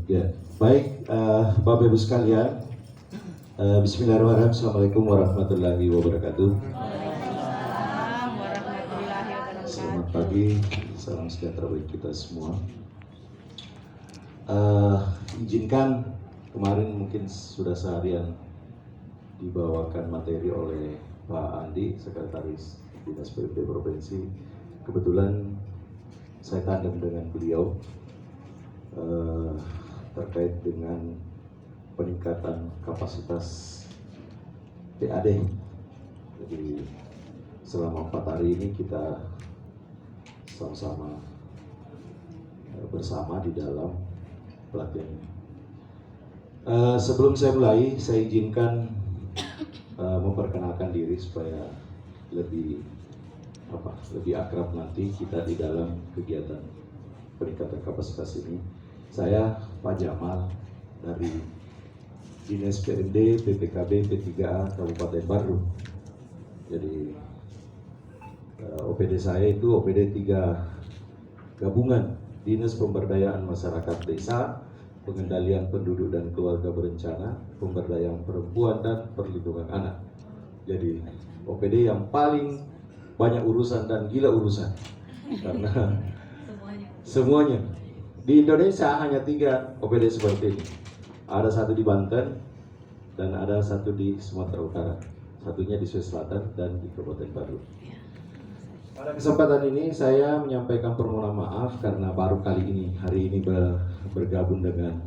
Ya, baik, Bapak Ibu sekalian, Bismillahirrahmanirrahim. Assalamualaikum warahmatullahi wabarakatuh. Selamat pagi, salam sejahtera bagi kita semua. Izinkan, kemarin mungkin sudah seharian dibawakan materi oleh Pak Andi, Sekretaris Dinas PUD Provinsi. Kebetulan saya tandem dengan beliau terkait dengan peningkatan kapasitas PAD. Jadi selama 4 hari ini kita sama-sama bersama di dalam pelatihan ini. Sebelum saya mulai, saya izinkan memperkenalkan diri supaya lebih akrab nanti kita di dalam kegiatan peningkatan kapasitas ini. Saya Pak Jamal dari Dinas PMD PPKB P3A Kabupaten Bandung. Jadi OPD saya itu OPD 3 gabungan Dinas Pemberdayaan Masyarakat Desa, Pengendalian Penduduk dan Keluarga Berencana, Pemberdayaan Perempuan dan Perlindungan Anak. Jadi OPD yang paling banyak urusan dan gila urusan karena semuanya. Di Indonesia hanya 3 OPD seperti ini. Ada satu di Banten dan ada satu di Sumatera Utara. Satunya di Sulawesi Selatan dan di Kabupaten Bandung. Pada kesempatan ini saya menyampaikan permohonan maaf karena baru kali ini, hari ini bergabung dengan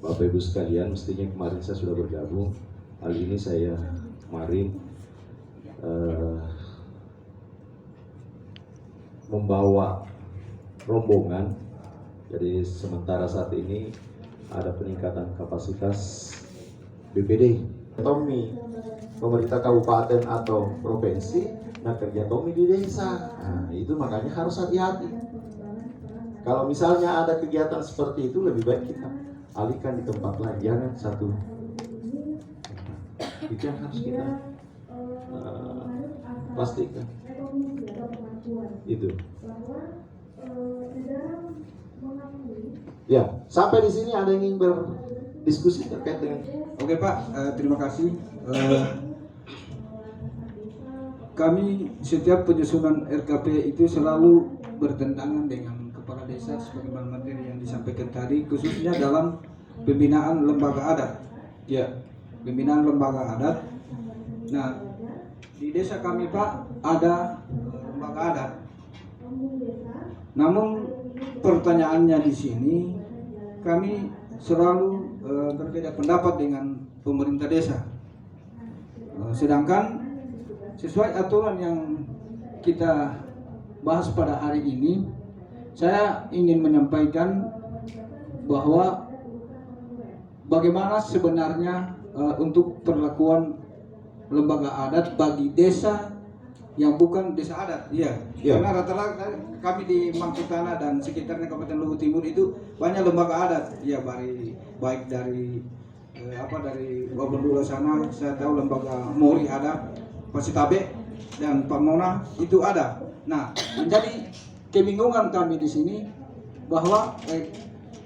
Bapak Ibu sekalian. Mestinya kemarin saya sudah bergabung. Kali ini saya kemarin membawa rombongan. Jadi sementara saat ini ada peningkatan kapasitas BPD Tommy, pemerintah kabupaten atau provinsi, nah kerja Tommy di desa. Nah itu makanya harus hati-hati. Kalau misalnya ada kegiatan seperti itu, lebih baik kita alihkan di tempat lain, jangan satu. Itu yang harus kita pastikan. Itu. Ya, sampai di sini ada yang ingin berdiskusi terkait dengan. Oke Pak, terima kasih. Kami setiap penyusunan RKP itu selalu bertentangan dengan kepala desa sebagaimana materi yang disampaikan tadi, khususnya dalam pembinaan lembaga adat. Ya, pembinaan lembaga adat. Nah, di desa kami Pak ada lembaga adat. Namun pertanyaannya di sini, kami selalu berbeda pendapat dengan pemerintah desa. Sedangkan sesuai aturan yang kita bahas pada hari ini, saya ingin menyampaikan bahwa bagaimana sebenarnya untuk perlakuan lembaga adat bagi desa yang bukan desa adat, ya. Karena rata-rata kami di Mangkutana dan sekitarnya Kabupaten Luhut Timur itu banyak lembaga adat, ya, baik dari dari Wabendula sana, saya tahu lembaga Mori ada, Pasitabe dan Pamona itu ada. Nah, menjadi kebingungan kami di sini bahwa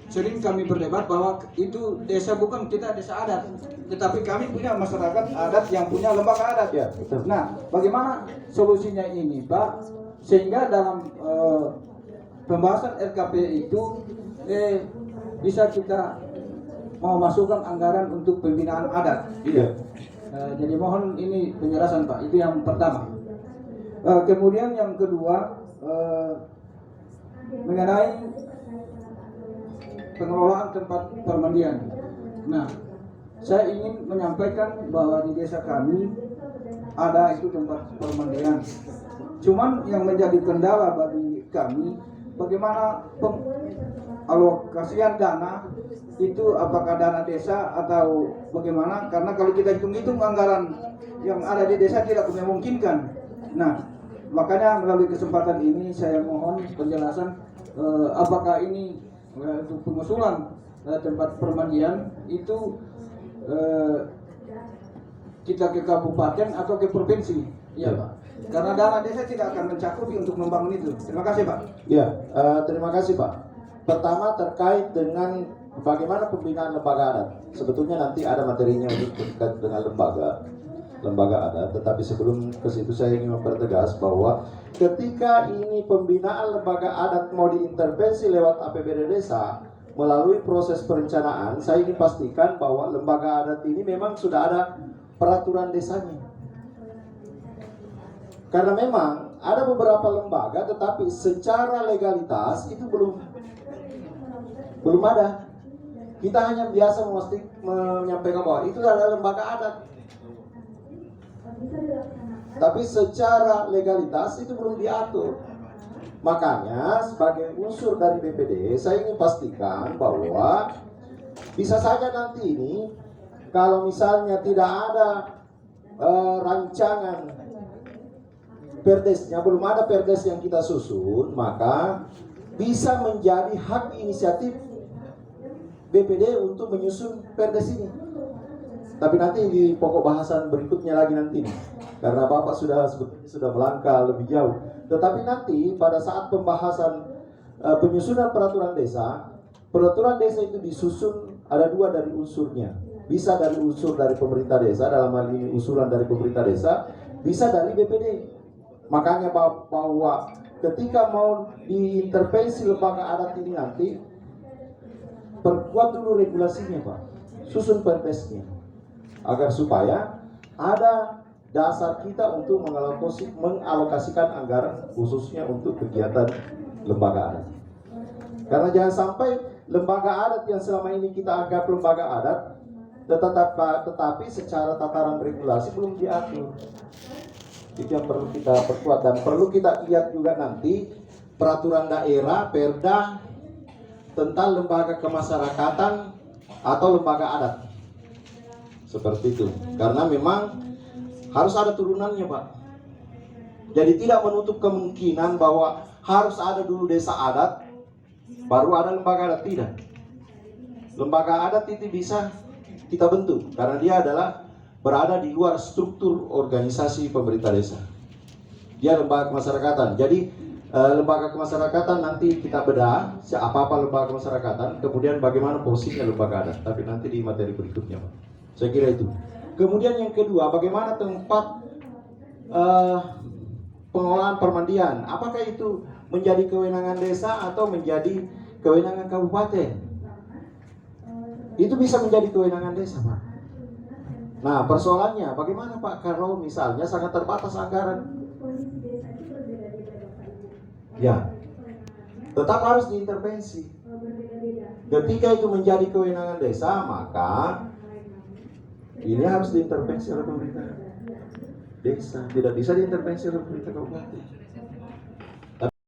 sering kami berdebat bahwa itu desa bukan kita desa adat, tetapi kami punya masyarakat adat yang punya lembaga adat. Ya, betul. Nah, bagaimana solusinya ini, Pak? Sehingga dalam pembahasan RKP itu bisa kita mau masukkan anggaran untuk pembinaan adat. Iya. Jadi mohon ini penjelasan Pak. Itu yang pertama. Kemudian yang kedua mengenai pengelolaan tempat permandian. Nah, saya ingin menyampaikan bahwa di desa kami ada itu tempat permandian. Cuman yang menjadi kendala bagi kami, bagaimana alokasian dana itu, apakah dana desa atau bagaimana? Karena kalau kita hitung-hitung anggaran yang ada di desa tidak memungkinkan. Nah, makanya melalui kesempatan ini saya mohon penjelasan apakah ini untuk pengusulan tempat permandian itu kita ke kabupaten atau ke provinsi, ya Pak? Karena dana desa tidak akan mencakupi untuk membangun itu. Terima kasih Pak. Ya, terima kasih Pak. Pertama terkait dengan bagaimana pembinaan lembaga adat? Sebetulnya nanti ada materinya untuk terkait dengan lembaga adat, tetapi sebelum ke situ saya ingin mempertegas bahwa ketika ini pembinaan lembaga adat mau diintervensi lewat APBD desa melalui proses perencanaan, saya ingin pastikan bahwa lembaga adat ini memang sudah ada peraturan desanya. Karena memang ada beberapa lembaga tetapi secara legalitas itu belum ada. Kita hanya biasa menyampaikan bahwa itu adalah lembaga adat. Tapi secara legalitas itu belum diatur. Makanya sebagai unsur dari BPD saya ingin pastikan bahwa bisa saja nanti ini kalau misalnya tidak ada rancangan perdesnya, belum ada perdes yang kita susun, maka bisa menjadi hak inisiatif BPD untuk menyusun perdes ini. Tapi nanti di pokok bahasan berikutnya lagi nanti nih, karena Bapak sudah melangkah lebih jauh. Tetapi nanti pada saat pembahasan penyusunan peraturan desa itu disusun ada dua dari unsurnya. Bisa dari unsur dari pemerintah desa, dalam hal ini usulan dari pemerintah desa, bisa dari BPD. Makanya bahwa ketika mau diintervensi lembaga adat ini nanti, perkuat dulu regulasinya Pak, susun perdesnya, agar supaya ada dasar kita untuk mengalokasikan anggaran khususnya untuk kegiatan lembaga adat. Karena jangan sampai lembaga adat yang selama ini kita anggap lembaga adat, tetapi secara tataran regulasi belum diatur. Itu yang perlu kita perkuat, dan perlu kita lihat juga nanti peraturan daerah, perda tentang lembaga kemasyarakatan atau lembaga adat. Seperti itu. Karena memang harus ada turunannya Pak. Jadi tidak menutup kemungkinan bahwa harus ada dulu desa adat baru ada lembaga adat, tidak. Lembaga adat itu bisa kita bentuk karena dia adalah berada di luar struktur organisasi pemerintah desa. Dia lembaga kemasyarakatan. Jadi lembaga kemasyarakatan nanti kita bedah apa lembaga kemasyarakatan, kemudian bagaimana posisinya lembaga adat. Tapi nanti di materi berikutnya Pak. Saya kira itu. Kemudian yang kedua, bagaimana tempat pengelolaan permandian? Apakah itu menjadi kewenangan desa atau menjadi kewenangan kabupaten? Itu bisa menjadi kewenangan desa Pak. Nah persoalannya bagaimana Pak kalau misalnya sangat terbatas anggaran? Ya, tetap harus diintervensi. Ketika itu menjadi kewenangan desa, maka ini harus diintervensi oleh pemerintah desa, tidak bisa diintervensi oleh pemerintah kabupaten.